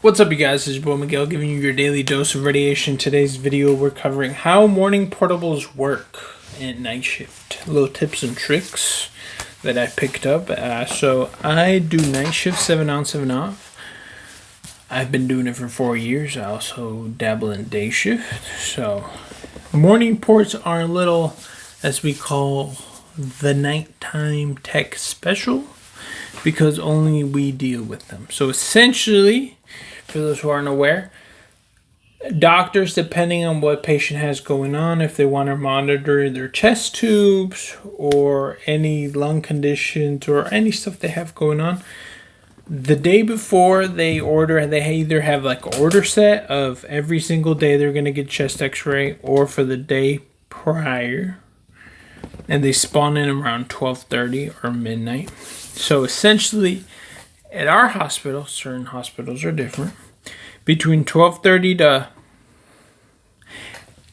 What's up, you guys? This is your boy Miguel giving you your daily dose of radiation. Today's video, we're covering how morning portables work at night shift. Little tips and tricks that I picked up. So I do night shift 7 on, 7 off. I've been doing it for 4 years. I also dabble in day shift. So morning ports are a little, as we call, the nighttime tech special, because only we deal with them. So essentially, for those who aren't aware, doctors, depending on what patient has going on, if they want to monitor their chest tubes or any lung conditions or any stuff they have going on, the day before they order, they either have like an order set of every single day they're going to get chest x-ray, or for the day prior, and they spawn in around 12:30 or midnight. So essentially, at our hospital, certain hospitals are different, between 12:30 to,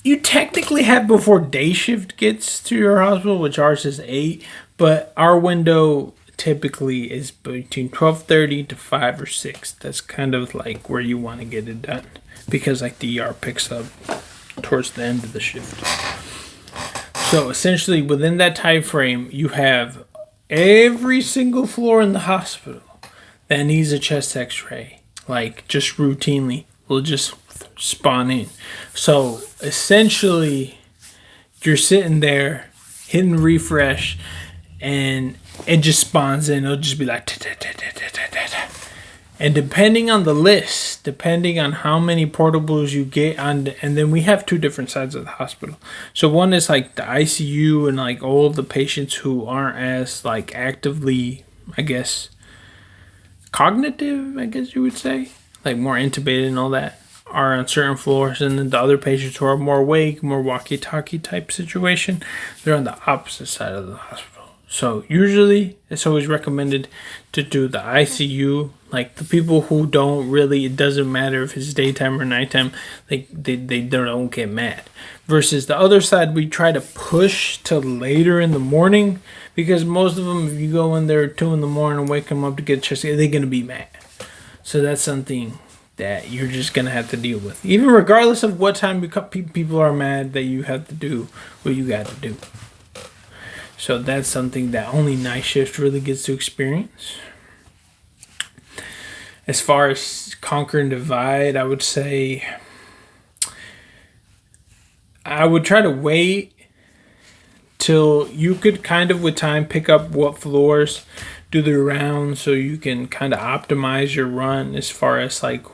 you technically have before day shift gets to your hospital, which ours is 8, but our window typically is between 12:30 to 5 or 6. That's kind of like where you want to get it done, because like the ER picks up towards the end of the shift. So essentially, within that time frame, you have every single floor in the hospital that needs a chest x-ray, like just routinely, will just spawn in. So essentially, you're sitting there hitting refresh and it just spawns in. It'll just be like, and depending on the list, depending on how many portables you get on, and then we have 2 different sides of the hospital. So one is like the ICU and like all of the patients who aren't as like actively, I guess, cognitive, I guess you would say, like more intubated and all that, are on certain floors. And then the other patients who are more awake, more walkie-talkie type situation, they're on the opposite side of the hospital. So usually it's always recommended to do the ICU, like the people who don't really, it doesn't matter if it's daytime or nighttime, they don't get mad. Versus the other side, we try to push till later in the morning, because most of them, if you go in there at 2 in the morning and wake them up to get chest, they're going to be mad. So that's something that you're just going to have to deal with. Even regardless of what time people are mad, that you have to do what you got to do. So that's something that only night shift really gets to experience. As far as conquer and divide, I would say I would try to wait till you could kind of with time pick up what floors do the rounds, so you can kind of optimize your run as far as like,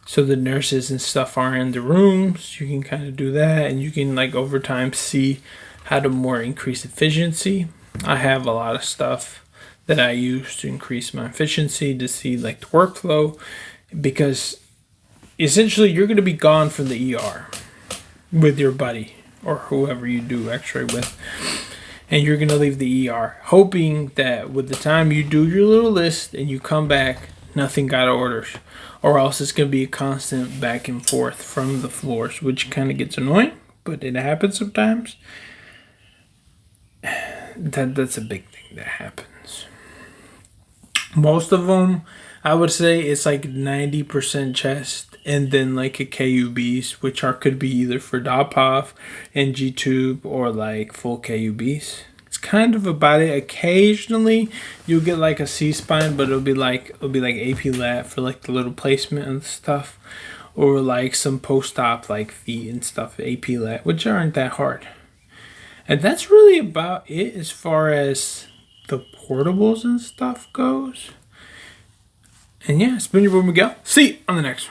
so the nurses and stuff are in the rooms. You can kind of do that, and you can like over time see how to more increase efficiency. I have a lot of stuff that I use to increase my efficiency, to see like the workflow, because essentially you're going to be gone from the ER with your buddy or whoever you do x-ray with, and you're going to leave the ER hoping that with the time you do your little list and you come back, nothing got orders, or else it's going to be a constant back and forth from the floors, which kind of gets annoying, but it happens sometimes. That's a big thing that happens. Most of them, I would say it's like 90% chest, and then like a KUBs, which could be either for DOPOF, NG tube, or like full KUBs. It's kind of about it. Occasionally you'll get like a C-spine, but it'll be like AP lat for like the little placement and stuff, or like some post-op like feet and stuff, AP lat, which aren't that hard. And that's really about it as far as the portables and stuff goes. And yeah, it's been your boy Miguel. See you on the next one.